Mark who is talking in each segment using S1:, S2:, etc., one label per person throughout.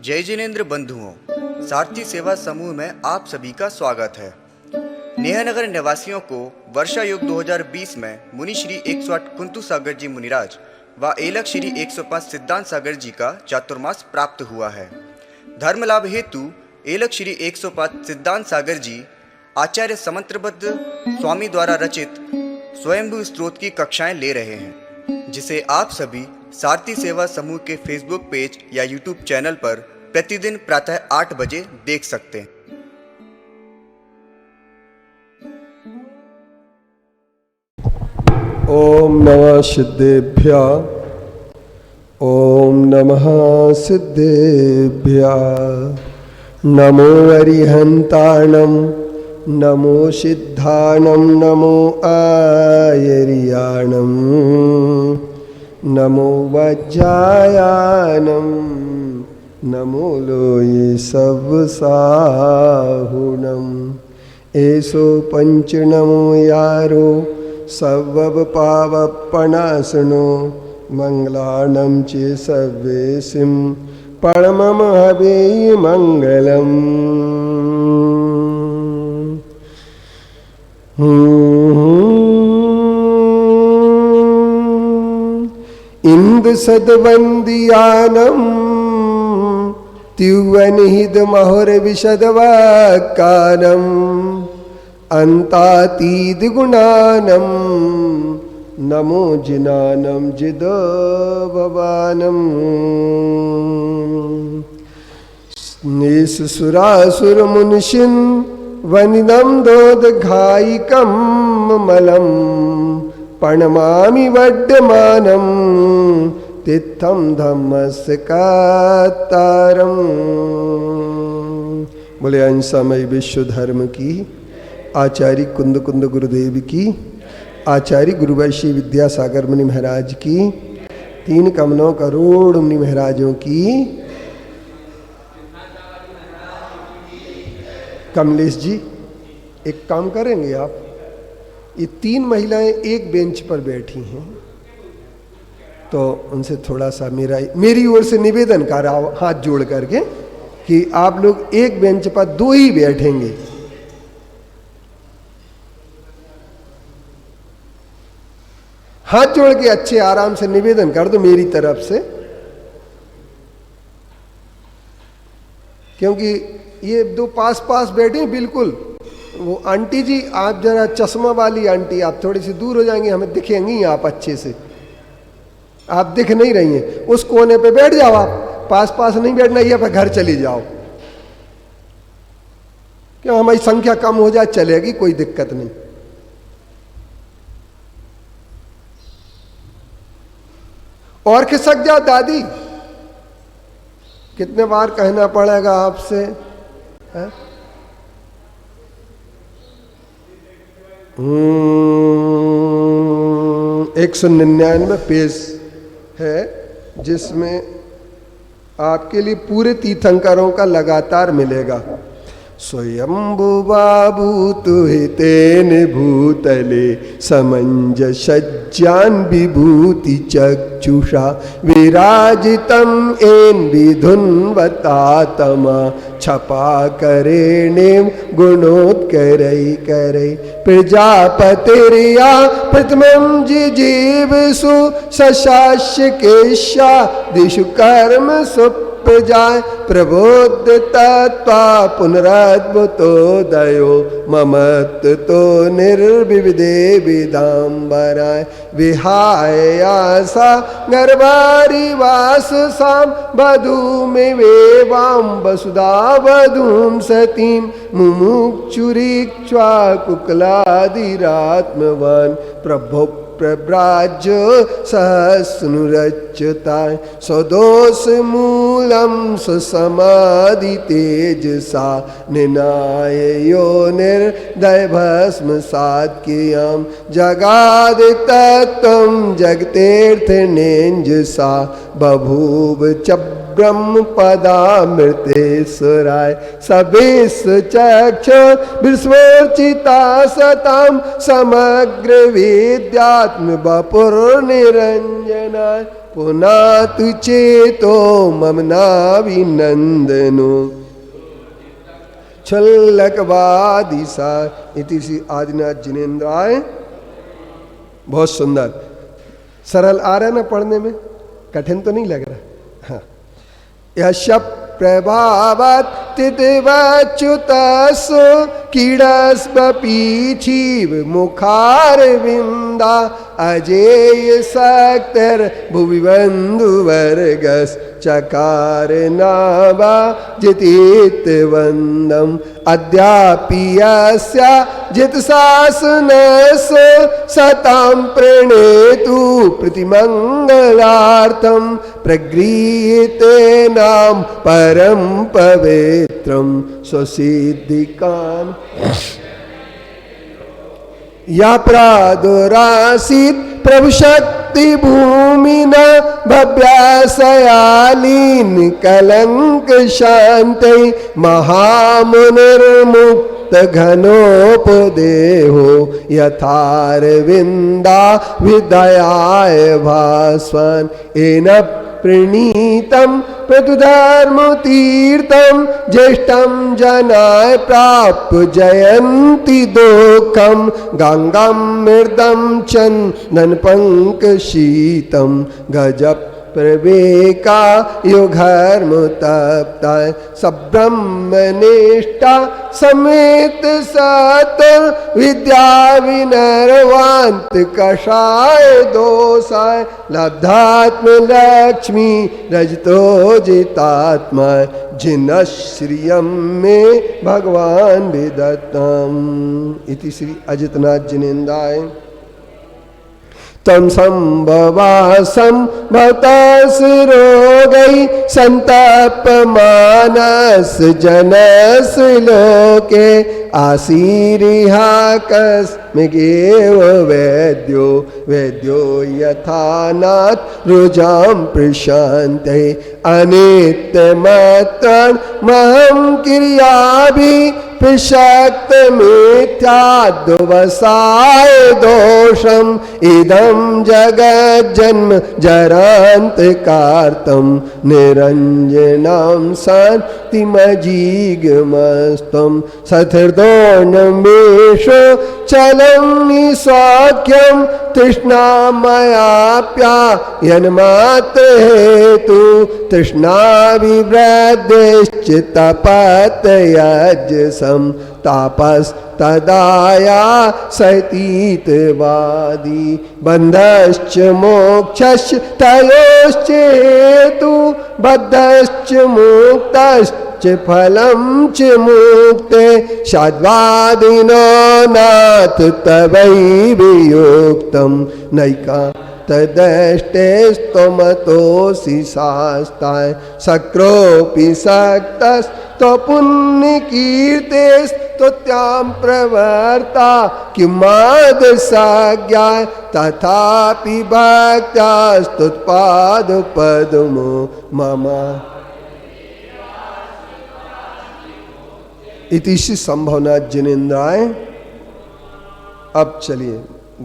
S1: जय जिनेन्द्र बंधुओं, सारथी सेवा समूह में आप सभी का स्वागत है। नेहनगर निवासियों को वर्षा युग 2020 में मुनि श्री 108 कुंतु सागर जी मुनिराज व एलक श्री 105 सिद्धांत सागर जी का चातुर्मास प्राप्त हुआ है। धर्म लाभ हेतु एलक श्री 105 सिद्धांत सागर जी आचार्य समंत्रबद्ध स्वामी द्वारा रचित स्वयंभू स्त्रोत की कक्षाएं ले रहे हैं, जिसे आप सभी सारथी सेवा समूह के फेसबुक पेज या यूट्यूब चैनल पर प्रतिदिन प्रातः 8 बजे देख सकते हैं।
S2: ओम नमः सिद्धेभ्यः, ओम नमः सिद्धेभ्यः। नमो अरिहन्ताणं, नमो सिद्धाणं, नमो आयर्याणं, नमो वज्रायाणं, नमो लोये सब साहुणम्। एसो पंच नमो यारो सवब पावपणासनो मंगलाणं चे सर्वेसिं परमं हवेय मंगलम्। इंद सद्वंदियानं त्युवनिहित महोर विशदवाक्कारम् अंतातीत गुणानं नमो जिनानं जिदो भवानं। निस सुरासुर मुनिशिन वनिदं दोदघायिकं मलं प्रणमामि वड्डमानं तित्थं धम्मस्य कातारम्। बोले अंशमय विश्व धर्म की, आचार्य कुंद कुंद गुरुदेव की, आचार्य गुरुवंशी विद्यासागर मुनि महाराज की, 3 कमलों करोड़ मुनि महाराजों की। कमलेश जी, एक काम करेंगे आप? ये 3 महिलाएं एक बेंच पर बैठी हैं, तो उनसे थोड़ा सा मेरी ओर से निवेदन कर रहा हूं हाथ जोड़ करके कि आप लोग एक बेंच पर 2 ही बैठेंगे। हाथ जोड़ के अच्छे आराम से निवेदन कर दो मेरी तरफ से, क्योंकि ये 2 पास पास बैठे हैं बिल्कुल। वो आंटी जी, आप जरा चश्मा वाली आंटी, आप थोड़ी सी दूर हो जाएंगी, हमें दिखेंगी आप अच्छे से। आप दिख नहीं रही हैं, उस कोने पे बैठ जाओ। आप पास पास नहीं बैठना, ये पर घर चली जाओ, क्यों हमारी संख्या कम हो जाए चलेगी, कोई दिक्कत नहीं। और खिसक जाओ दादी, कितने बार कहना पड़ेगा आपसे? 199 पेज है, जिसमें आपके लिए पूरे तीर्थंकरों का लगातार मिलेगा। स्वयंभु बाबू तुहितेन भूतले समंजसज्जान विभूति चक्षुषा विराजितम एन विधुन्वतातमा छपा करेणेव गुणोत्करै करै प्रजापतिर्या प्रथमं जिजीवसु सशास्य केशा दिशु कर्म सुप्रजाय प्रबोध तत्वा पुनरद्भुतोदयो ममत्तो निर्विविधे विदाम्बराय विहाय आसा गर्भारी वास साम वधूमिवेवां वसुधा वधूं सतीं मुमुक्षुरीक्ष्वा कुकलादिरात्मवान् प्रभो प्रव्राज सहस्नुरच्युताय स्वदोष मूलम सुसमाधि तेजसा निनाय यो निर्दय भस्म सात्कियाम जगाद तत्त्वं जगतीर्थ नेंजसा बभूव ब्रह्म पदामृतेश्वराय सबेश चक्षु विश्वचिता सताम समग्र विद्यात्म वपुर निरंजनाय पुनातु चेतो मम नाभिनंदनो छल्लकवादिशा इति श्री आदिनाथ जिनेन्द्राय। बहुत सुंदर, सरल आ रहा है ना पढ़ने में, कठिन तो नहीं लग रहा। हाँ, यश प्रभावत तितिवच्युतस्सु कीड़स्वपीछीव मुखार विंदा अजेय सक्तर भुवि बंधुवर्गस चकार नावा जितीत वंदम अद्यापि यस्य जित शासनस सतां प्रणेतु प्रतिमंगलार्थम प्रगृहीते नाम परम पवित्रम स्वसिद्धिकान या प्रादुरासीत प्रभु शक्ति भूमि न भव्यासयालीन कलंक शांति महामुनिर्मुक्त घनोपदेहो यथारविंदा विदयाय भास्वान एन प्रणीतम प्रतुधर्म तीर्थम ज्येष्ठम जनाय प्राप्य जयंती दुखम गंगम मृदम चंदन पंक शीतम गजप प्रवेका युघर्म तप्ताय सब्रह्मनिष्ठा समेत सतर विद्या विनर्वांत कषाय दोषाय लब्धात्म लक्ष्मी रजतो जितात्मा जिनश्रियम में भगवान विदत्तम इति श्री अजितनाथ जिनेन्द्राय। तम संभवासम भवतस रोगै संतप मानस जनस लोके आसीरिहा कस्मिगेव वैद्यो वैद्यो यथानाथ रुजाम प्रशान्ते अनित्यमत्रं महं क्रियाभि प्रशक्त मिथ्याद्वसाय दोषम इदं जगज्जन्म जरान्तकार्तं निरञ्जनां शान्तिमजीगमस्तं सथिर्दोर्णमेषु चलं निस्वाख्यं तृष्णामयाप्यायन्मात्र हेतु तृष्णाविवृद्धिश्च तपतयज्जसं तापस्तदाया सतीतवादी बन्धश्च मोक्षश्च तयोश्च हेतु बद्धश्च मुक्तश्च फलं च मुक्ते षड्वादिनो नाथ तवैव युक्तं नैका तदष्टेस्तमतोऽसि शास्ताय शक्रोऽपि सक्तस्तो पुण्यकीर्तेस्तुत्यां प्रवर्ता किमादसाज्ञाय तथापि भक्त्यास्तुत्पादपद्मो मम इति श्री संभवनाथ जिनेन्द्राय। अब चलिए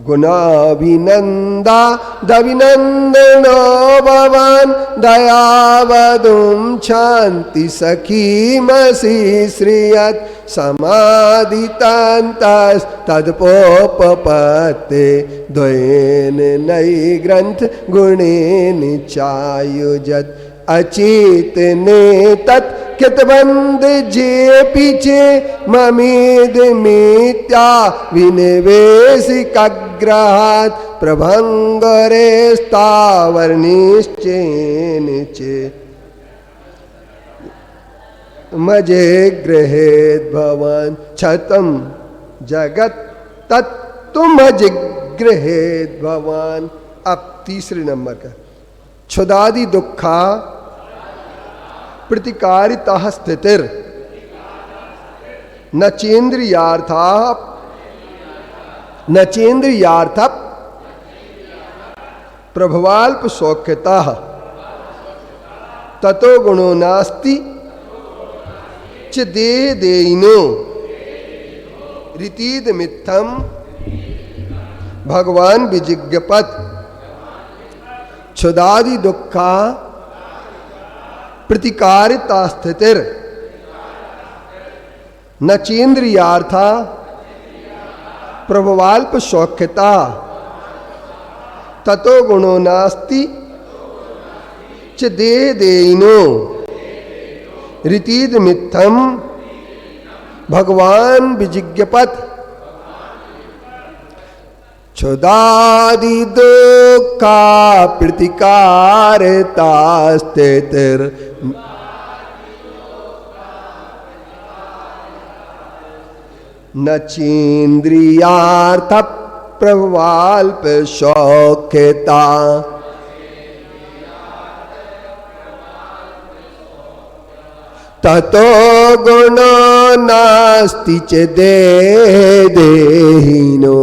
S2: गुणाभिनंदा दविनंदनो भवान दयावदुम शांति सखीमसि श्रियत समाधितान्तास तदपोपपत्ते द्वयेन नई ग्रंथ गुणेन चायुजत अचेतने तत् कितबंद जे पीछे ममेद मित्या विनिवेशिकग्रहात् प्रभंगरे स्थावरनिश्चयेन चे मजे गृहेत भवान छतम जगत तत्तुम जिगृहेत भवान। अब तीसरे नंबर का क्षुदादि दुखा प्रतिकारिता स्थितिर नचेन्द्रियार्थ प्रभवाल्प सौख्यता ततो गुणो नास्ति च देह देयिनो रीतिद मित्थम भगवान विजिज्ञपत क्षुदादि दुखा प्रतिकारिता स्थितिर न चेन्द्रियार्था प्रभवाल्प सौख्यता ततो गुणो नास्ति च देह देयिनो रीतिद मित्थम भगवान विजिज्ञपत क्षुदादि दुखा प्रतिकारिता स्थितिर न चेन्द्रियार्थ प्रभवाल्प सौख्यता ततो गुणो नास्ति च देहिनो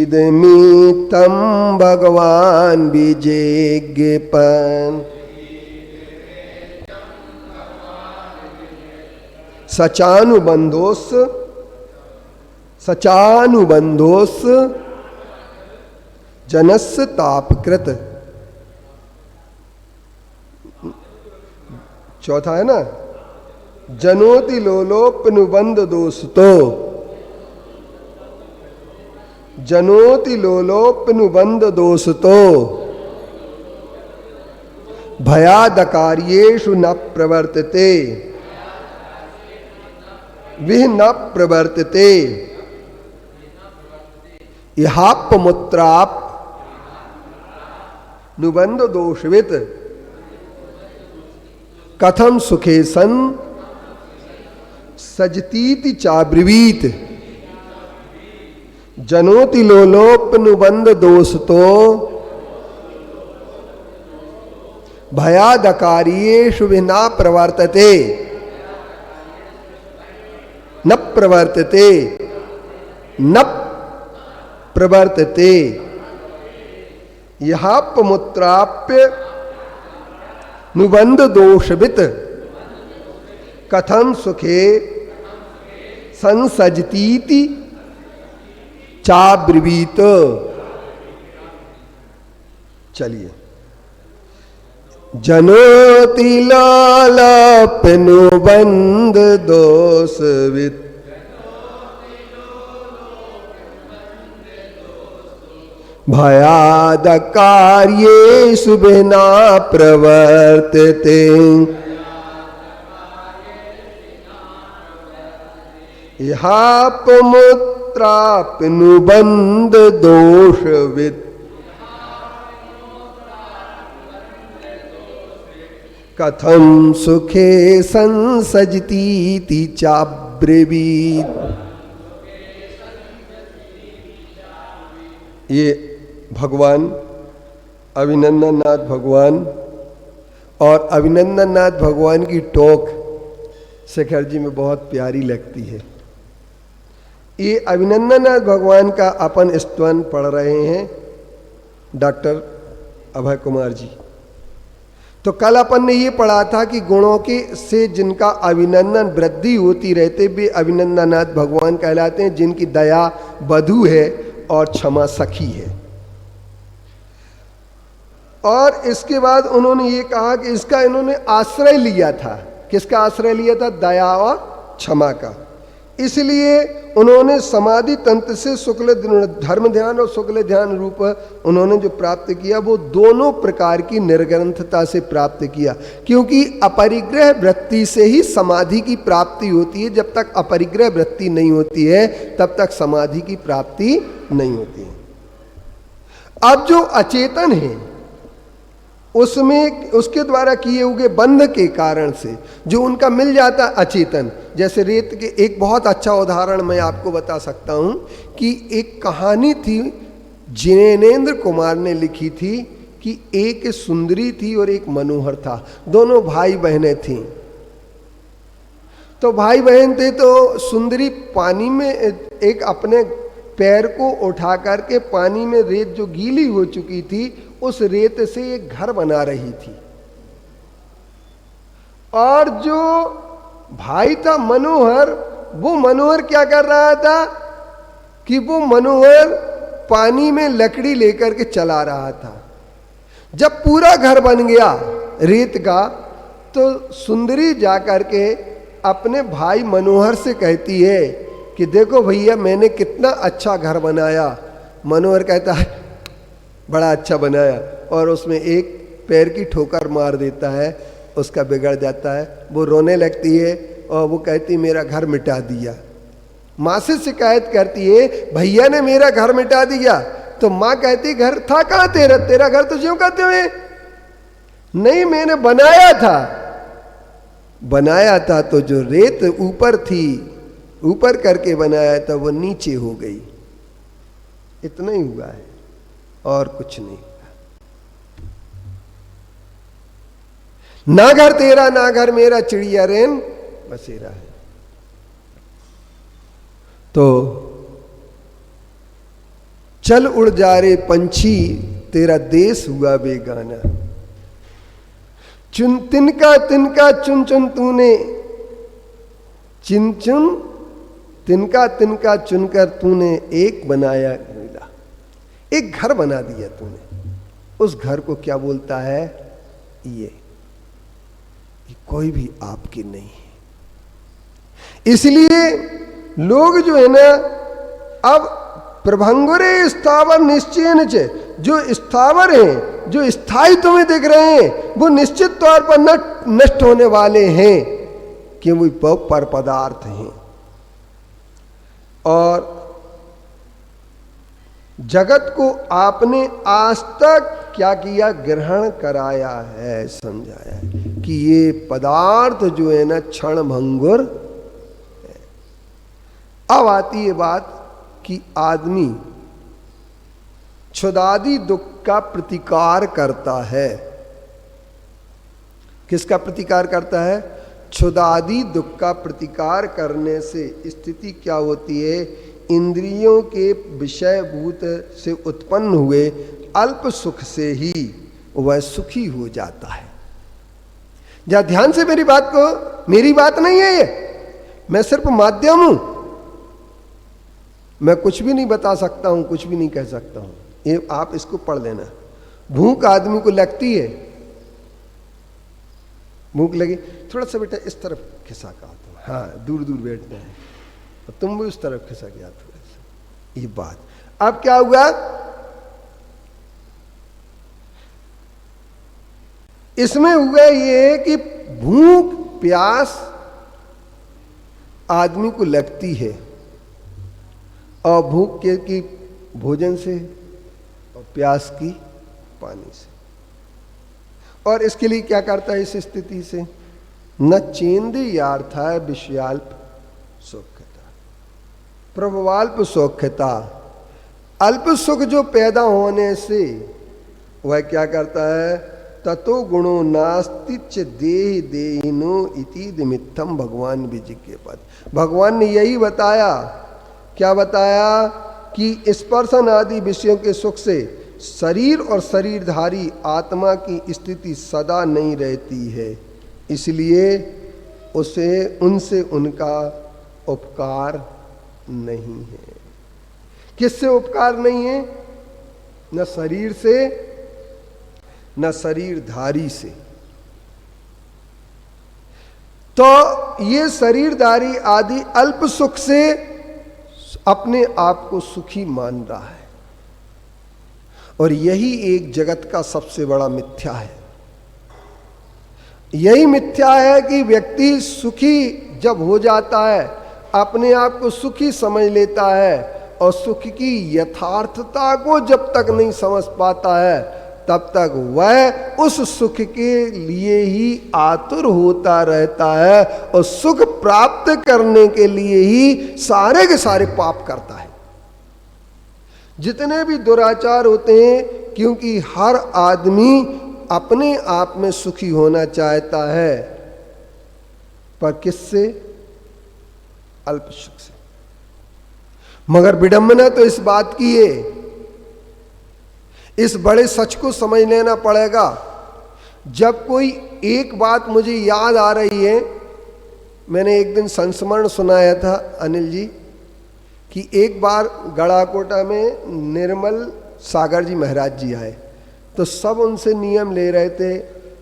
S2: रीतिदमित्थं भगवान विजिज्ञपन् सचानुबंधोस जनस्य तापकृत। चौथा है ना, जनोति लोलोपनुबंध दोषतो, जनोति लोलोपनुबंध दोषतो भयादकार्येषु न प्रवर्तते विह न प्रवर्तते इहापमुत्राप नुबंध दोषवित कथम सुखे सन सजतीति चाब्रवीत जनोति लोलोपनुबंध दोषतो भयादकार्येषु विह न प्रवर्तते न प्रवर्तते न प्रवर्तते यहापमुत्राप्य नुबंध दोषवित कथम सुखे संसजतीति चाब्रवीत। चलिए, जनोति लोलोपनुबंध दोषवित भयादकार्येषु विह न प्रवर्तते इहापमुत्रापनुबंध दोषवित कथम सुखे संसजतीति चाब्रवीत। ये भगवान अभिनंदननाथ भगवान और अभिनंदननाथ भगवान की टोक शेखर जी में बहुत प्यारी लगती है। ये अभिनंदननाथ भगवान का अपन स्तवन पढ़ रहे हैं डॉक्टर अभय कुमार जी। तो कल अपन ने ये पढ़ा था कि गुणों के से जिनका अभिनंदन वृद्धि होती रहते वे अभिनंदननाथ भगवान कहलाते हैं, जिनकी दया बधू है और क्षमा सखी है। और इसके बाद उन्होंने ये कहा कि इसका इन्होंने आश्रय लिया था। किसका आश्रय लिया था? दया और क्षमा का। इसलिए उन्होंने समाधि तंत्र से शुक्ल धर्म ध्यान और शुक्ल ध्यान रूप उन्होंने जो प्राप्त किया वो दोनों प्रकार की निर्ग्रंथता से प्राप्त किया, क्योंकि अपरिग्रह वृत्ति से ही समाधि की प्राप्ति होती है। जब तक अपरिग्रह वृत्ति नहीं होती है तब तक समाधि की प्राप्ति नहीं होती है। अब जो अचेतन है उसमें उसके द्वारा किए हुए बंध के कारण से जो उनका मिल जाता अचेतन, जैसे रेत के एक बहुत अच्छा उदाहरण मैं आपको बता सकता हूं कि एक कहानी थी जिनेंद्र कुमार ने लिखी थी कि एक सुंदरी थी और एक मनोहर था, दोनों भाई बहनें थीं। तो भाई बहन थे तो सुंदरी पानी में एक अपने पैर को उठा करके पानी में रेत जो गीली हो चुकी थी उस रेत से एक घर बना रही थी। और जो भाई था मनोहर, वो मनोहर क्या कर रहा था कि वो मनोहर पानी में लकड़ी लेकर के चला रहा था। जब पूरा घर बन गया रेत का, तो सुंदरी जाकर के अपने भाई मनोहर से कहती है कि देखो भैया मैंने कितना अच्छा घर बनाया। मनोहर कहता है बड़ा अच्छा बनाया, और उसमें एक पैर की ठोकर मार देता है, उसका बिगड़ जाता है। वो रोने लगती है और वो कहती मेरा घर मिटा दिया। माँ से शिकायत करती है भैया ने मेरा घर मिटा दिया। तो माँ कहती घर था कहाँ तेरा, तेरा घर तो ज्यों कहते हुए नहीं, मैंने बनाया था। बनाया था तो जो रेत ऊपर थी, ऊपर करके बनाया था, वो नीचे हो गई। इतना ही हुआ है और कुछ नहीं हुआ। ना घर तेरा ना घर मेरा, चिड़िया रेन बसेरा है। तो चल उड़ जा रे पंछी, तेरा देश हुआ बेगाना। चुन तिनका तिनका चुन चुन तूने, चिन चुन तिनका तिनका चुनकर तूने एक बनाया मिला। एक घर बना दिया तूने। उस घर को क्या बोलता है ये कोई भी आपकी नहीं है। इसलिए लोग जो है ना, अब प्रभंगुरे स्थावर निश्चय च, जो स्थावर हैं, जो स्थायी तुम्हें दिख रहे हैं, वो निश्चित तौर पर नष्ट होने वाले हैं, कि वो पर पदार्थ हैं। और जगत को आपने आज तक क्या किया, ग्रहण कराया है, समझाया है कि ये पदार्थ जो है ना क्षण भंगुर है। अब आती है बात कि आदमी क्षुदादि दुख का प्रतिकार करता है। किसका प्रतिकार करता है? क्षुदादि दुख का प्रतिकार करने से स्थिति क्या होती है, इंद्रियों के विषयभूत से उत्पन्न हुए अल्प सुख से ही वह सुखी हो जाता है। जा ध्यान से मेरी बात को, मेरी बात नहीं है ये, मैं सिर्फ माध्यम हूं। मैं कुछ भी नहीं बता सकता हूं, कुछ भी नहीं कह सकता हूं। ये आप इसको पढ़ लेना। भूख आदमी को लगती है, भूख लगी, थोड़ा सा बेटा इस तरफ खिसा का आता, हाँ दूर दूर बैठते हैं, तुम भी उस तरफ खिसा गया थोड़ा सा। ये बात अब क्या हुआ, इसमें हुआ ये कि भूख प्यास आदमी को लगती है, और भूख की भोजन से और प्यास की पानी से। और इसके लिए क्या करता है इस स्थिति से, न चेंद यार्था विषयाल्प सौख्यता, प्रभवाल्प सौख्यता। अल्प सुख जो पैदा होने से वह क्या करता है, ततो गुणो नास्तिच देह देहिनो इति निमित्तम भगवान विजिज्ञ पद। भगवान ने यही बताया, क्या बताया कि स्पर्शन आदि विषयों के सुख से शरीर और शरीरधारी आत्मा की स्थिति सदा नहीं रहती है, इसलिए उसे उनसे उनका उपकार नहीं है। किससे उपकार नहीं है? न शरीर से न शरीरधारी से। तो ये शरीरधारी आदि अल्प सुख से अपने आप को सुखी मान रहा है, और यही एक जगत का सबसे बड़ा मिथ्या है। यही मिथ्या है कि व्यक्ति सुखी जब हो जाता है, अपने आप को सुखी समझ लेता है, और सुख की यथार्थता को जब तक नहीं समझ पाता है, तब तक वह उस सुख के लिए ही आतुर होता रहता है, और सुख प्राप्त करने के लिए ही सारे के सारे पाप करता है। जितने भी दुराचार होते हैं, क्योंकि हर आदमी अपने आप में सुखी होना चाहता है, पर किससे? अल्प सुख से। मगर विडंबना तो इस बात की है, इस बड़े सच को समझ लेना पड़ेगा। जब कोई एक बात मुझे याद आ रही है, मैंने एक दिन संस्मरण सुनाया था अनिल जी कि एक बार गड़ाकोटा में निर्मल सागर जी महाराज जी आए, तो सब उनसे नियम ले रहे थे,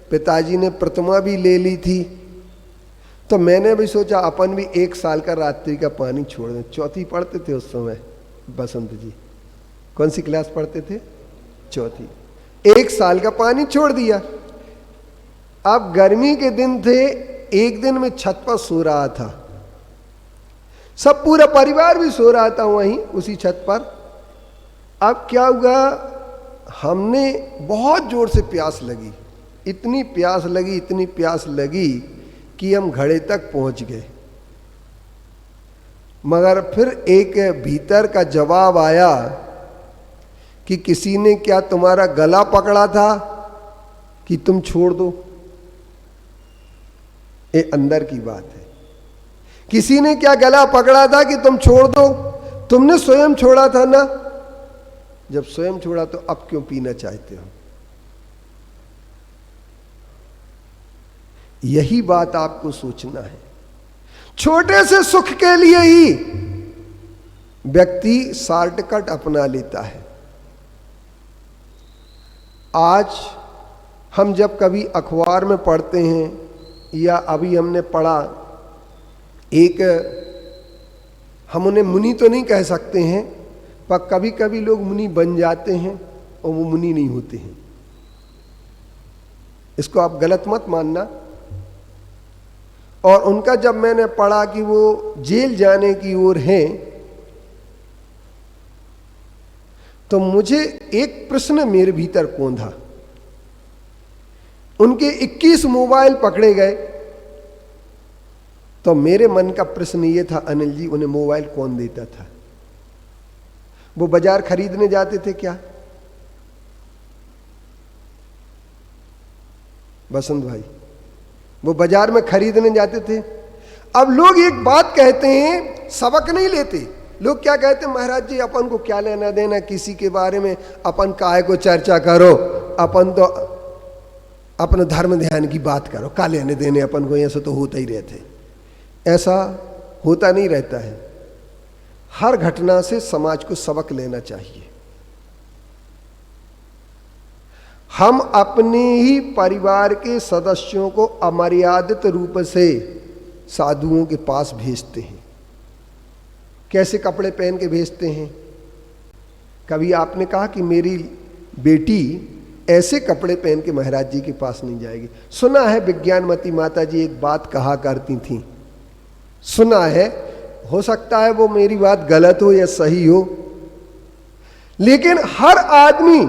S2: पिताजी ने प्रतिमा भी ले ली थी। तो मैंने भी सोचा अपन भी 1 साल का रात्रि का पानी छोड़ दें। चौथी पढ़ते थे उस समय बसंत जी, कौन सी क्लास पढ़ते थे? चौथी। 1 साल का पानी छोड़ दिया। अब गर्मी के दिन थे, एक दिन मैं छत पर सो रहा था, सब पूरा परिवार भी सो रहा था वहीं उसी छत पर। अब क्या हुआ, हमने बहुत जोर से प्यास लगी, इतनी प्यास लगी कि हम घड़े तक पहुंच गए। मगर फिर एक भीतर का जवाब आया कि किसी ने क्या तुम्हारा गला पकड़ा था कि तुम छोड़ दो? ये अंदर की बात है। किसी ने क्या गला पकड़ा था कि तुम छोड़ दो? तुमने स्वयं छोड़ा था ना। जब स्वयं छोड़ा तो अब क्यों पीना चाहते हो? यही बात आपको सोचना है। छोटे से सुख के लिए ही व्यक्ति शॉर्टकट अपना लेता है। आज हम जब कभी अखबार में पढ़ते हैं या अभी हमने पढ़ा, एक हम उन्हें मुनि तो नहीं कह सकते हैं, पर कभी कभी लोग मुनि बन जाते हैं और वो मुनि नहीं होते हैं। इसको आप गलत मत मानना। और उनका जब मैंने पढ़ा कि वो जेल जाने की ओर हैं, तो मुझे एक प्रश्न मेरे भीतर कौंधा। उनके 21 मोबाइल पकड़े गए, तो मेरे मन का प्रश्न ये था, अनिल जी उन्हें मोबाइल कौन देता था? वो बाजार खरीदने जाते थे क्या? बसंत भाई, वो बाजार में खरीदने जाते थे। अब लोग एक बात कहते हैं, सबक नहीं लेते। लोग क्या कहते हैं, महाराज जी अपन को क्या लेना देना किसी के बारे में, अपन काहे को चर्चा करो, अपन तो अपने धर्म ध्यान की बात करो, का लेने देने अपन को, ऐसा तो होता ही रहते। ऐसा होता नहीं रहता है। हर घटना से समाज को सबक लेना चाहिए। हम अपने ही परिवार के सदस्यों को अमर्यादित रूप से साधुओं के पास भेजते हैं। कैसे कपड़े पहन के भेजते हैं? कभी आपने कहा कि मेरी बेटी ऐसे कपड़े पहन के महाराज जी के पास नहीं जाएगी? सुना है विज्ञानमती माता जी एक बात कहा करती थी, सुना है, हो सकता है वो मेरी बात गलत हो या सही हो, लेकिन हर आदमी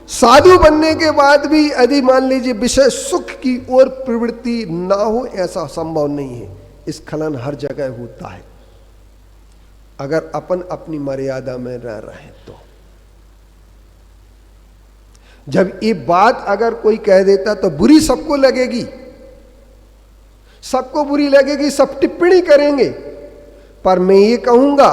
S2: साधु बनने के बाद भी यदि मान लीजिए विषय सुख की ओर प्रवृत्ति ना हो, ऐसा संभव नहीं है। स्खलन हर जगह होता है, अगर अपन अपनी मर्यादा में रह रहे तो। जब ये बात अगर कोई कह देता तो बुरी सबको लगेगी, सबको बुरी लगेगी, सब टिप्पणी करेंगे। पर मैं ये कहूंगा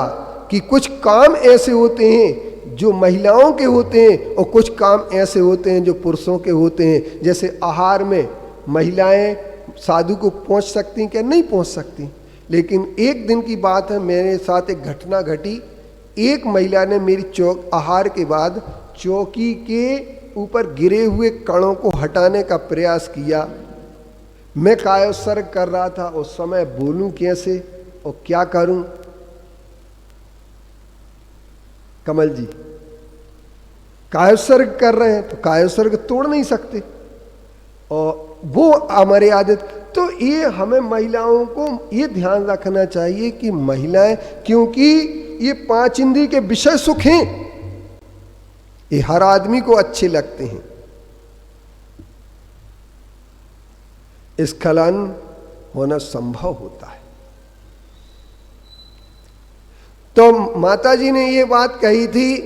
S2: कि कुछ काम ऐसे होते हैं जो महिलाओं के होते हैं और कुछ काम ऐसे होते हैं जो पुरुषों के होते हैं। जैसे आहार में महिलाएं साधु को पहुंच सकती हैं क्या? नहीं पहुंच सकती। लेकिन एक दिन की बात है, मेरे साथ एक घटना घटी। एक महिला ने मेरी आहार के बाद चौकी के ऊपर गिरे हुए कणों को हटाने का प्रयास किया। मैं कायोत्सर्ग कर रहा था उस समय, बोलूं कैसे और क्या करूं? कमल जी कायोत्सर्ग कर रहे हैं तो कायोत्सर्ग तोड़ नहीं सकते, और वो अमर्यादित। तो ये हमें महिलाओं को ये ध्यान रखना चाहिए कि महिलाएं, क्योंकि ये 5 इंद्रिय के विषय सुख हैं, ये हर आदमी को अच्छे लगते हैं। स्खलन होना संभव होता है। तो माता जी ने ये बात कही थी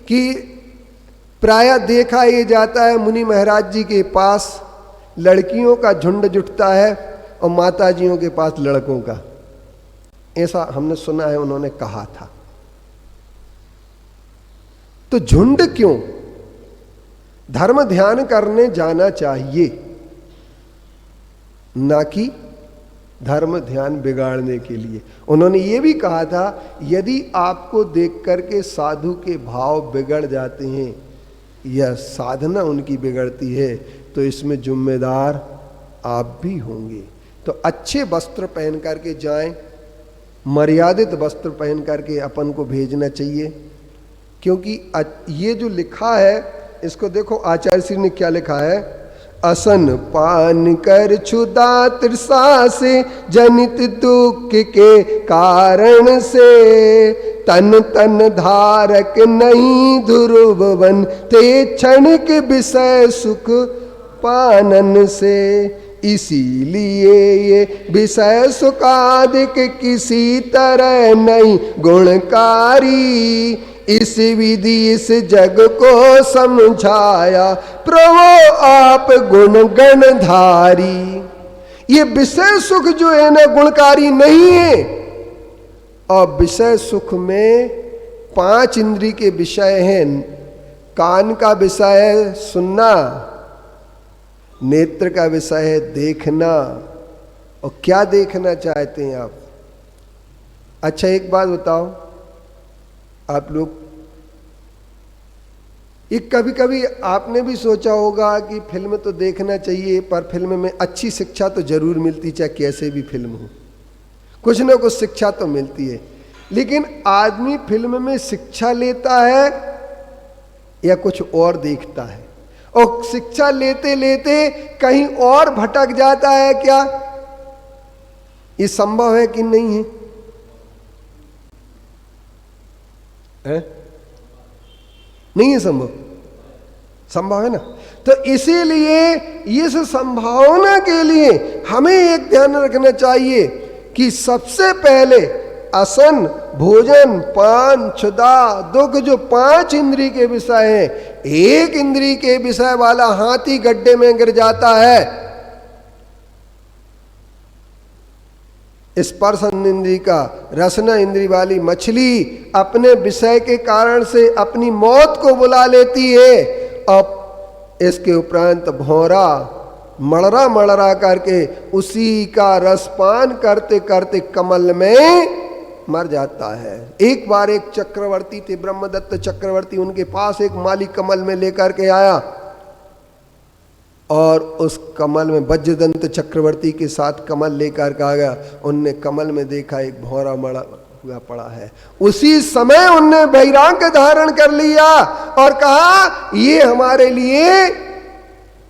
S2: कि प्रायः देखा ये जाता है मुनि महाराज जी के पास लड़कियों का झुंड जुटता है और माताजियों के पास लड़कों का। ऐसा हमने सुना है, उन्होंने कहा था। तो झुंड क्यों? धर्म ध्यान करने जाना चाहिए, ना कि धर्म ध्यान बिगाड़ने के लिए। उन्होंने ये भी कहा था, यदि आपको देख करके साधु के भाव बिगड़ जाते हैं या साधना उनकी बिगड़ती है, तो इसमें जिम्मेदार आप भी होंगे। तो अच्छे वस्त्र पहन करके जाएं, मर्यादित वस्त्र पहन करके अपन को भेजना चाहिए। क्योंकि ये जो लिखा है, इसको देखो आचार्य श्री ने क्या लिखा है। असन पान कर क्षुधा तृषा से जनित दुख के कारण से, तन तन धारक नहीं ध्रुवन ते क्षणिक विषय सुख पानन से। इसीलिए ये विषय सुखादिक किसी तरह नहीं गुणकारी, इस विधि इस जग को समझाया प्रभु आप गुण गणधारी। ये विषय सुख जो है ना गुणकारी नहीं है। और विषय सुख में 5 इंद्रिय के विषय हैं। कान का विषय है सुनना, नेत्र का विषय है देखना। और क्या देखना चाहते हैं आप? अच्छा एक बात बताओ, आप लोग एक कभी कभी आपने भी सोचा होगा कि फिल्म तो देखना चाहिए, पर फिल्म में अच्छी शिक्षा तो जरूर मिलती, चाहे कैसे भी फिल्म हो, कुछ ना कुछ शिक्षा तो मिलती है। लेकिन आदमी फिल्म में शिक्षा लेता है या कुछ और देखता है? और शिक्षा लेते लेते कहीं और भटक जाता है क्या? ये संभव है कि नहीं है? नहीं है संभव? संभव है ना। तो इसीलिए इस संभावना के लिए हमें एक ध्यान रखना चाहिए कि सबसे पहले असन, भोजन, पान, क्षुधा, दुख, जो 5 इंद्रिय के विषय हैं, एक इंद्रिय के विषय वाला हाथी गड्ढे में गिर जाता है। स्पर्शन इंद्रिय का, रसना इंद्रिय वाली मछली अपने विषय के कारण से अपनी मौत को बुला लेती है। अब इसके उपरांत भौरा मड़रा मड़रा करके उसी का रसपान करते करते कमल में मर जाता है। एक बार एक चक्रवर्ती थे, ब्रह्मदत्त चक्रवर्ती, उनके पास एक माली कमल में लेकर के आया और उस कमल में वज्रदंत चक्रवर्ती के साथ कमल लेकर के आ गया। उनने कमल में देखा एक भौरा मरा हुआ पड़ा है। उसी समय उनने वैराग्य धारण कर लिया और कहा ये हमारे लिए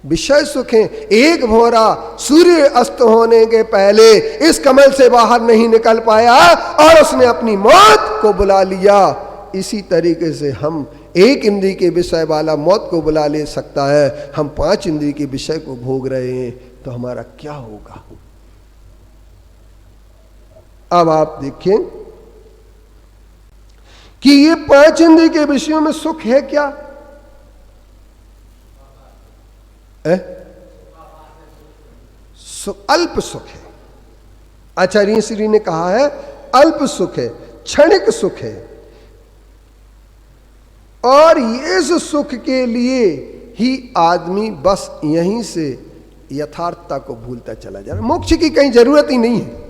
S2: विषय सुख है। एक भौरा सूर्य अस्त होने के पहले इस कमल से बाहर नहीं निकल पाया और उसने अपनी मौत को बुला लिया। इसी तरीके से हम एक इंद्रिय के विषय वाला मौत को बुला ले सकता है। हम 5 इंद्रिय के विषय को भोग रहे हैं, तो हमारा क्या होगा? अब आप देखें कि ये 5 इंद्रिय के विषयों में सुख है क्या? अल्प सुख है। आचार्य श्री ने कहा है अल्प सुख है, क्षणिक सुख है। और इस सुख के लिए ही आदमी बस यहीं से यथार्थता को भूलता चला जा रहा है। मोक्ष की कहीं जरूरत ही नहीं है।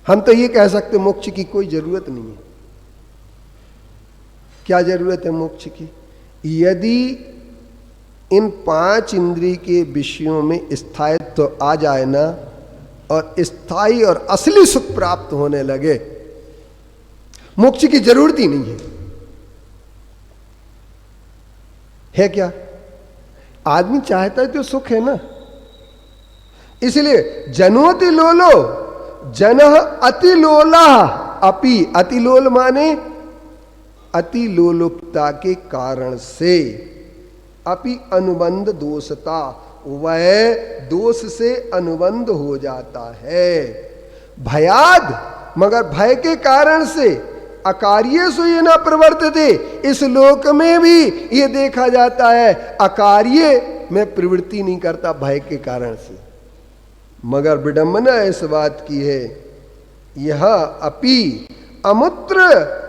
S2: हम तो ये कह सकते मोक्ष की कोई जरूरत नहीं है। क्या जरूरत है मोक्ष की? यदि इन 5 इंद्रिय के विषयों में स्थायित्व तो आ जाए ना, और स्थायी और असली सुख प्राप्त होने लगे, मोक्ष की जरूरत ही नहीं है क्या? आदमी चाहता है तो सुख है ना। इसलिए जनोति लोलो जनः अतिलोला अपि, अतिलोल माने अतिलोलुपता के कारण से, अपि अनुबंध दोषता, वह दोष से अनुबंध हो जाता है। भयाद, मगर भय के कारण से, अकार्य सो ये न प्रवर्तते, इस लोक में भी ये देखा जाता है अकार्य में प्रवृत्ति नहीं करता भय के कारण से। मगर विडंबना इस बात की है, यह अपि अमुत्र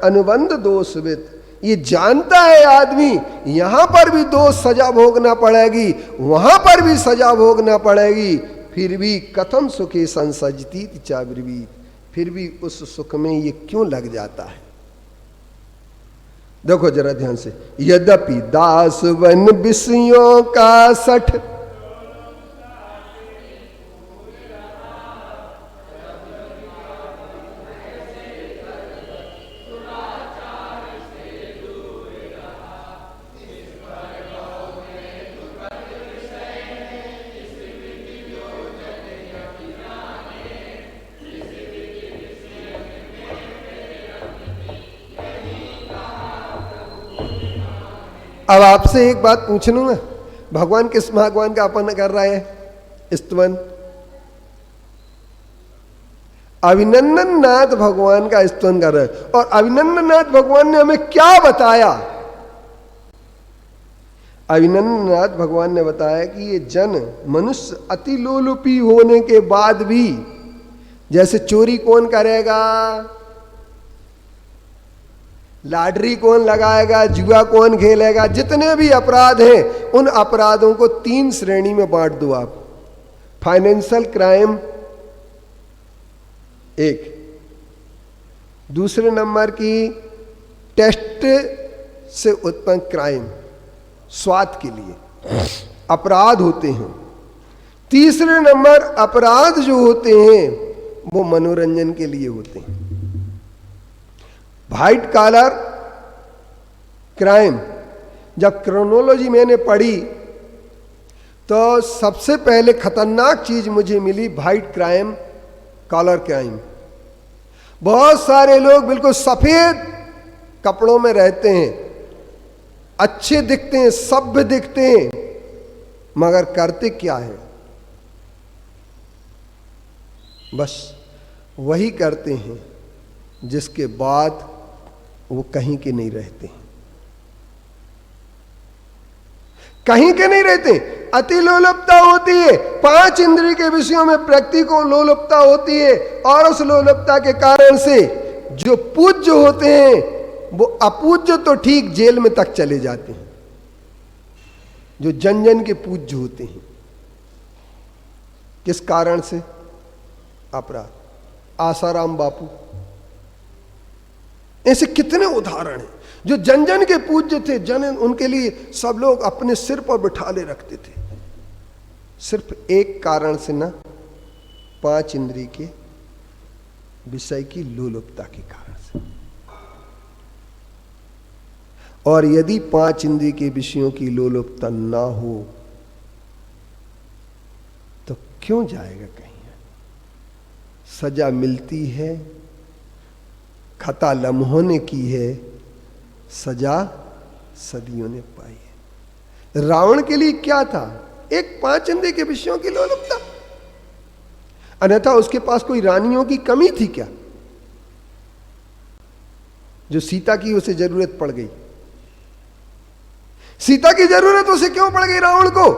S2: अनुबंध दोषवित, ये जानता है आदमी यहां पर भी 2 सजा भोगना पड़ेगी, वहां पर भी सजा भोगना पड़ेगी, फिर भी कथम सुखे संसजती चाब्रवीत, फिर भी उस सुख में ये क्यों लग जाता है। देखो जरा ध्यान से, यद्यपि दास वन विषयों का सठ, अब आपसे एक बात पूछ लूंगा, भगवान किस भगवान का अपन कर रहा है स्तवन? अभिनंदन नाथ भगवान का स्तवन कर रहे हैं। और अभिनंदन नाथ भगवान ने हमें क्या बताया? अभिनंदन नाथ भगवान ने बताया कि ये जन मनुष्य अति लोलुपी होने के बाद भी, जैसे चोरी कौन करेगा, लॉटरी कौन लगाएगा, जुआ कौन खेलेगा, जितने भी अपराध हैं उन अपराधों को 3 श्रेणी में बांट दो आप। फाइनेंशियल क्राइम एक, दूसरे नंबर की टेस्ट से उत्पन्न क्राइम, स्वाद के लिए अपराध होते हैं। तीसरे नंबर अपराध जो होते हैं वो मनोरंजन के लिए होते हैं। व्हाइट कॉलर क्राइम, जब क्रोनोलॉजी मैंने पढ़ी तो सबसे पहले खतरनाक चीज मुझे मिली व्हाइट क्राइम, कॉलर क्राइम। बहुत सारे लोग बिल्कुल सफेद कपड़ों में रहते हैं, अच्छे दिखते हैं, सभ्य दिखते हैं, मगर करते क्या है? बस वही करते हैं जिसके बाद वो कहीं के नहीं रहते, कहीं के नहीं रहते। अति लोलुपता होती है, 5 इंद्रिय के विषयों में व्यक्ति को लोलुपता होती है, और उस लोलुपता के कारण से जो पूज्य होते हैं वो अपूज्य तो ठीक जेल में तक चले जाते हैं। जो जन जन के पूज्य होते हैं, किस कारण से? अपराध। आसाराम बापू, ऐसे कितने उदाहरण हैं जो जन जन के पूज्य थे, जन उनके लिए सब लोग अपने सिर पर बिठा ले रखते थे, सिर्फ एक कारण से ना, 5 इंद्रिय के विषय की लोलुपता के कारण से। और यदि 5 इंद्रिय के विषयों की लोलुपता ना हो तो क्यों जाएगा कहीं? सजा मिलती है, खता लम्हों ने की है, सजा सदियों ने पाई है। रावण के लिए क्या था? एक 5 इंद्रिय के विषयों की लोलुपता, अन्यथा उसके पास कोई रानियों की कमी थी क्या? जो सीता की उसे जरूरत पड़ गई। सीता की जरूरत उसे क्यों पड़ गई रावण को?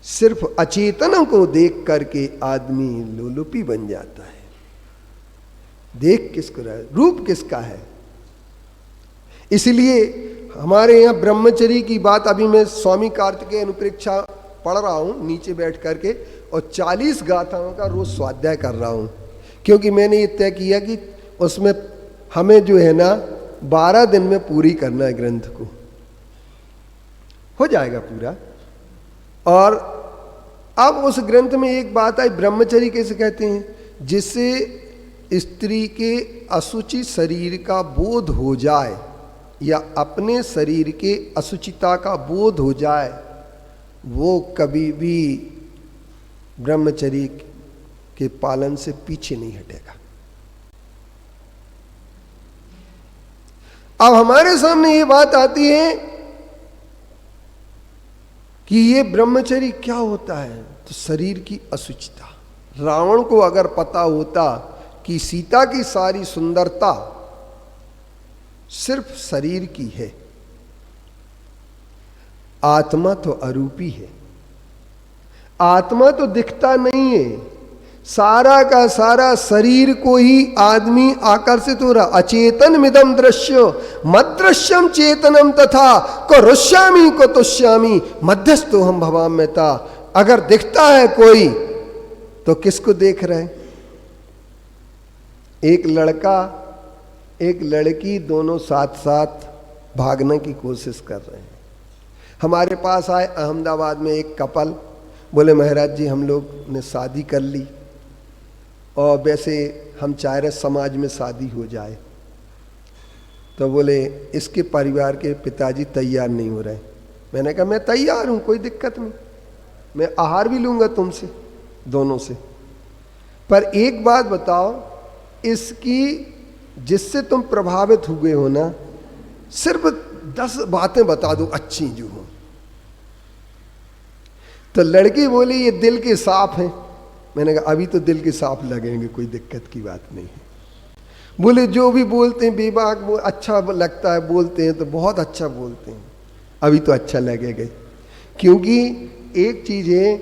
S2: सिर्फ अचेतन को देख करके आदमी लोलुपी बन जाता है। देख किसको रहा है, रूप किसका है। इसलिए हमारे यहां ब्रह्मचर्य की बात, अभी मैं स्वामी कार्तिकेय अनुप्रेक्षा पढ़ रहा हूं नीचे बैठ करके, और 40 गाथाओं का रोज स्वाध्याय कर रहा हूं, क्योंकि मैंने ये तय किया कि उसमें हमें जो है ना 12 दिन में पूरी करना है, ग्रंथ को हो जाएगा पूरा। और अब उस ग्रंथ में एक बात आई, ब्रह्मचर्य कैसे कहते हैं? जिससे स्त्री के असुचि शरीर का बोध हो जाए, या अपने शरीर के असुचिता का बोध हो जाए, वो कभी भी ब्रह्मचर्य के पालन से पीछे नहीं हटेगा। अब हमारे सामने ये बात आती है कि ये ब्रह्मचर्य क्या होता है? तो शरीर की असुचिता। रावण को अगर पता होता कि सीता की सारी सुंदरता सिर्फ शरीर की है, आत्मा तो अरूपी है, आत्मा तो दिखता नहीं है, सारा का सारा शरीर को ही आदमी आकर्षित हो रहा। अचेतन मिदम दृश्य मदृश्यम चेतनम तथा को रुष्यामी को तुष्यामी मध्यस्थो हम भवाम्यता। अगर दिखता है कोई तो किसको देख रहे? एक लड़का एक लड़की दोनों साथ साथ भागने की कोशिश कर रहे हैं। हमारे पास आए अहमदाबाद में एक कपल, बोले महाराज जी हम लोग ने शादी कर ली और वैसे हम चाह रहे समाज में शादी हो जाए। तो बोले इसके परिवार के पिताजी तैयार नहीं हो रहे। मैंने कहा मैं तैयार हूं, कोई दिक्कत नहीं, मैं आहार भी लूंगा तुमसे दोनों से, पर एक बात बताओ, इसकी जिससे तुम प्रभावित हुए हो ना, सिर्फ 10 बातें बता दो अच्छी जो हो। तो लड़की बोली ये दिल के साफ हैं। मैंने कहा अभी तो दिल के साफ लगेंगे, कोई दिक्कत की बात नहीं है। बोले जो भी बोलते हैं बेबाक वो अच्छा लगता है, बोलते हैं तो बहुत अच्छा बोलते हैं, अभी तो अच्छा लगेगा। क्योंकि एक चीज है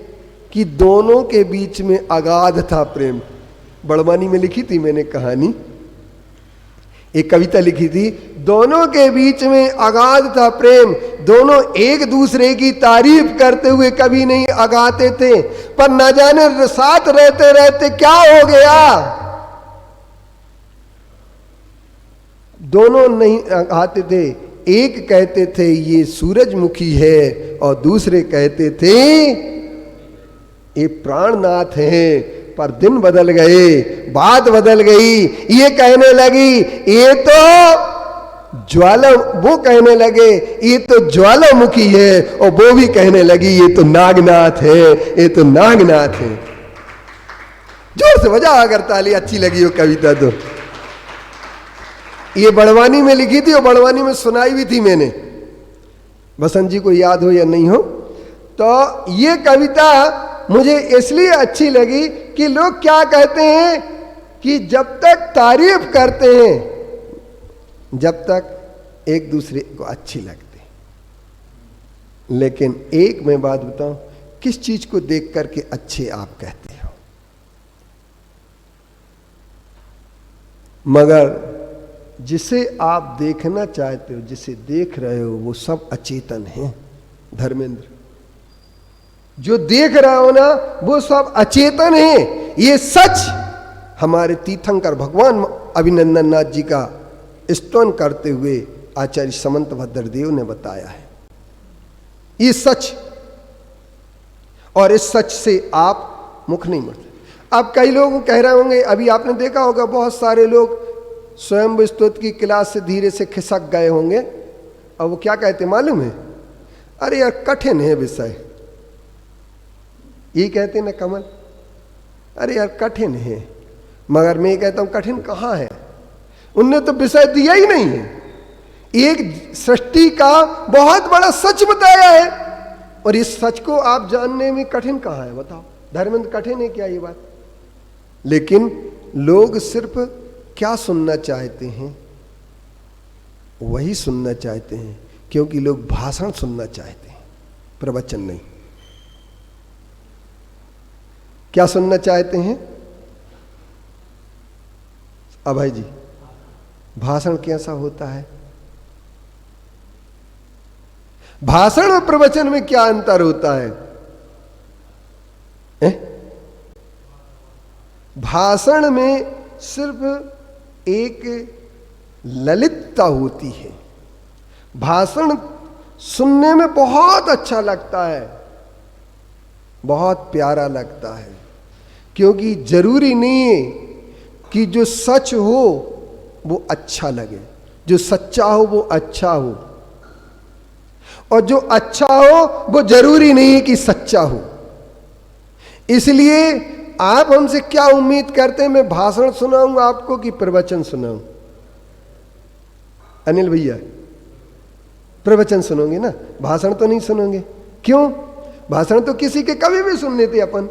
S2: कि दोनों के बीच में अगाध था प्रेम। बड़वानी में लिखी थी मैंने कहानी, एक कविता लिखी थी, दोनों के बीच में अगाध था प्रेम, दोनों एक दूसरे की तारीफ करते हुए कभी नहीं अगाते थे, पर न जाने साथ रहते रहते क्या हो गया, दोनों नहीं आते थे। एक कहते थे ये सूरजमुखी है और दूसरे कहते थे ये प्राणनाथ है। पर दिन बदल गए, बात बदल गई, ये कहने लगी ये तो ज्वाला, वो कहने लगे ये तो ज्वालामुखी है, और वो भी कहने लगी ये तो नागनाथ है, ये तो नागनाथ है। जोर से बजा अगर ताली, अच्छी लगी हो कविता तो। ये बड़वानी में लिखी थी और बड़वानी में सुनाई भी थी मैंने, बसंत जी को याद हो या नहीं हो। तो ये कविता मुझे इसलिए अच्छी लगी कि लोग क्या कहते हैं कि जब तक तारीफ करते हैं जब तक एक दूसरे को अच्छी लगते हैं। लेकिन एक मैं बात बताऊं, किस चीज को देख करके अच्छे आप कहते हो, मगर जिसे आप देखना चाहते हो, जिसे देख रहे हो, वो सब अचेतन है। धर्मेंद्र, जो देख रहे हो ना वो सब अचेतन है। ये सच हमारे तीर्थंकर भगवान अभिनंदन नाथ जी का स्तवन करते हुए आचार्य समंत भद्रदेव ने बताया है। ये सच, और इस सच से आप मुख नहीं मोड़ते। अब कई लोग कह रहे होंगे, अभी आपने देखा होगा बहुत सारे लोग स्वयं स्तोत्र की क्लास से धीरे से खिसक गए होंगे, और वो क्या कहते मालूम है, अरे यार कठिन है विषय, ये कहते ना कमल, अरे यार कठिन है। मगर मैं कहता हूं कठिन कहां है, उनने तो विषय दिया ही नहीं है। एक सृष्टि का बहुत बड़ा सच बताया है, और इस सच को आप जानने में कठिन कहां है बताओ। धर्मेंद्र कठिन है क्या ये बात? लेकिन लोग सिर्फ क्या सुनना चाहते हैं, वही सुनना चाहते हैं, क्योंकि लोग भाषण सुनना चाहते हैं, प्रवचन नहीं। क्या सुनना चाहते हैं अभय जी? भाषण कैसा होता है? भाषण और प्रवचन में क्या अंतर होता है? भाषण में सिर्फ एक ललितता होती है। भाषण सुनने में बहुत अच्छा लगता है, बहुत प्यारा लगता है, क्योंकि जरूरी नहीं है कि जो सच हो वो अच्छा लगे, जो सच्चा हो वो अच्छा हो, और जो अच्छा हो वो जरूरी नहीं है कि सच्चा हो। इसलिए आप हमसे क्या उम्मीद करते हैं, मैं भाषण सुनाऊंगा आपको कि प्रवचन सुनाऊं? अनिल भैया, प्रवचन सुनोगे ना, भाषण तो नहीं सुनोगे। क्यों? भाषण तो किसी के कभी भी सुन लेते अपन।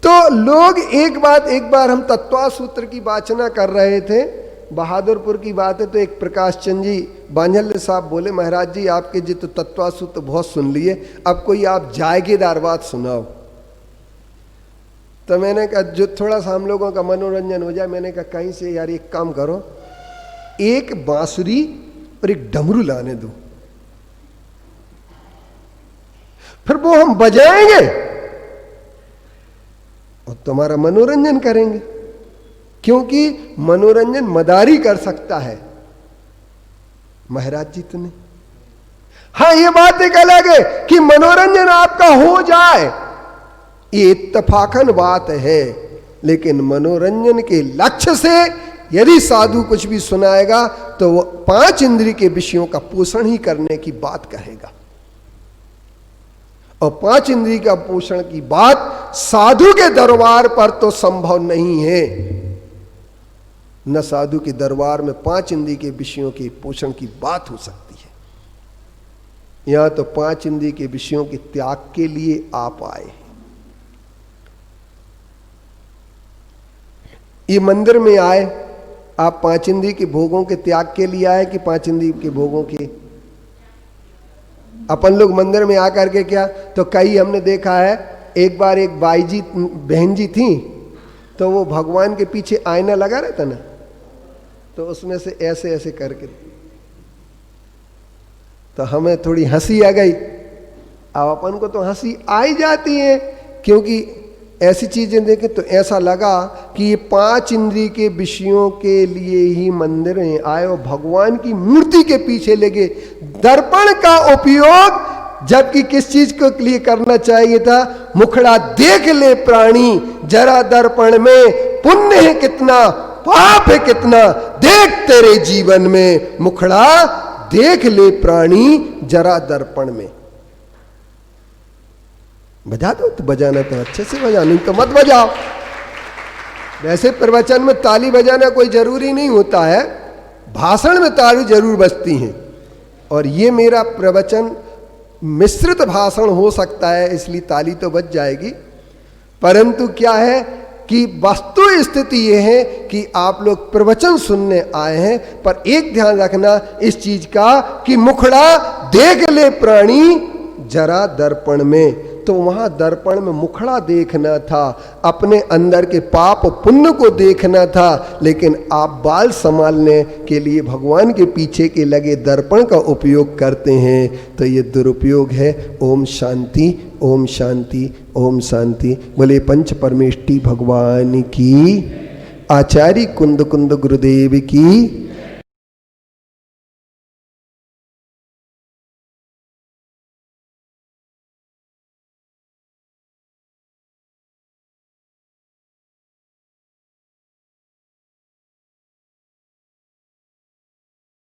S2: तो लोग एक बार हम तत्वा सूत्र की वाचना कर रहे थे, बहादुरपुर की बात है, तो एक प्रकाश चंद जी बांझल साहब बोले महाराज जी आपके जी तो तत्वा सूत्र बहुत सुन लिए, अब कोई आप जायकेदार बात सुनाओ। तो मैंने कहा जो थोड़ा सा हम लोगों का मनोरंजन हो जाए, मैंने कहा कहीं से यार एक काम करो, एक बांसुरी और एक डमरू लाने दो, फिर वो हम बजाएंगे और तुम्हारा मनोरंजन करेंगे, क्योंकि मनोरंजन मदारी कर सकता है, महाराज जी तो नहीं। हाँ, ये बात एक अलग है कि मनोरंजन आपका हो जाए, ये इत्तफाकन बात है, लेकिन मनोरंजन के लक्ष्य से यदि साधु कुछ भी सुनाएगा तो वो 5 इंद्रिय के विषयों का पोषण ही करने की बात कहेगा, और 5 इंद्रिय का पोषण की बात साधु के दरबार पर तो संभव नहीं है। न साधु के दरबार में 5 इंद्रिय के विषयों के पोषण की बात हो सकती है। यहां तो 5 इंद्रिय के विषयों के त्याग के लिए आप आए। ये मंदिर में आए आप 5 इंद्रिय के भोगों के त्याग के लिए आए कि 5 इंद्रिय के भोगों के? अपन लोग मंदिर में आकर के क्या, तो कई हमने देखा है, एक बार एक बाई जी बहन जी थी, तो वो भगवान के पीछे आईना लगा रहता ना, तो उसमें से ऐसे ऐसे करके, तो हमें थोड़ी हंसी आ गई। अब अपन को तो हंसी आ ही जाती है, क्योंकि ऐसी चीजें देखें तो ऐसा लगा कि ये 5 इंद्रिय के विषयों के लिए ही मंदिर में आए और भगवान की मूर्ति के पीछे लगे। दर्पण का उपयोग जबकि किस चीज के लिए करना चाहिए था? मुखड़ा देख ले प्राणी जरा दर्पण में, पुण्य है कितना पाप है कितना, देख तेरे जीवन में, मुखड़ा देख ले प्राणी जरा दर्पण में। बजा दो तो बजाना तो अच्छे से बजा, नहीं तो मत बजाओ। वैसे प्रवचन में ताली बजाना कोई जरूरी नहीं होता है, भाषण में ताली जरूर बजती हैं, और ये मेरा प्रवचन मिश्रित भाषण हो सकता है, इसलिए ताली तो बज जाएगी। परंतु क्या है कि वस्तु स्थिति यह है कि आप लोग प्रवचन सुनने आए हैं, पर एक ध्यान रखना इस चीज का कि मुखड़ा देख ले प्राणी जरा दर्पण में। तो वहां दर्पण में मुखड़ा देखना था, अपने अंदर के पाप पुण्य को देखना था, लेकिन आप बाल संभालने के लिए भगवान के पीछे के लगे दर्पण का उपयोग करते हैं, तो ये दुरुपयोग है। ओम शांति, ओम शांति, ओम शांति। बोले पंच परमेष्टि भगवान की, आचार्य कुंद कुंद गुरुदेव की।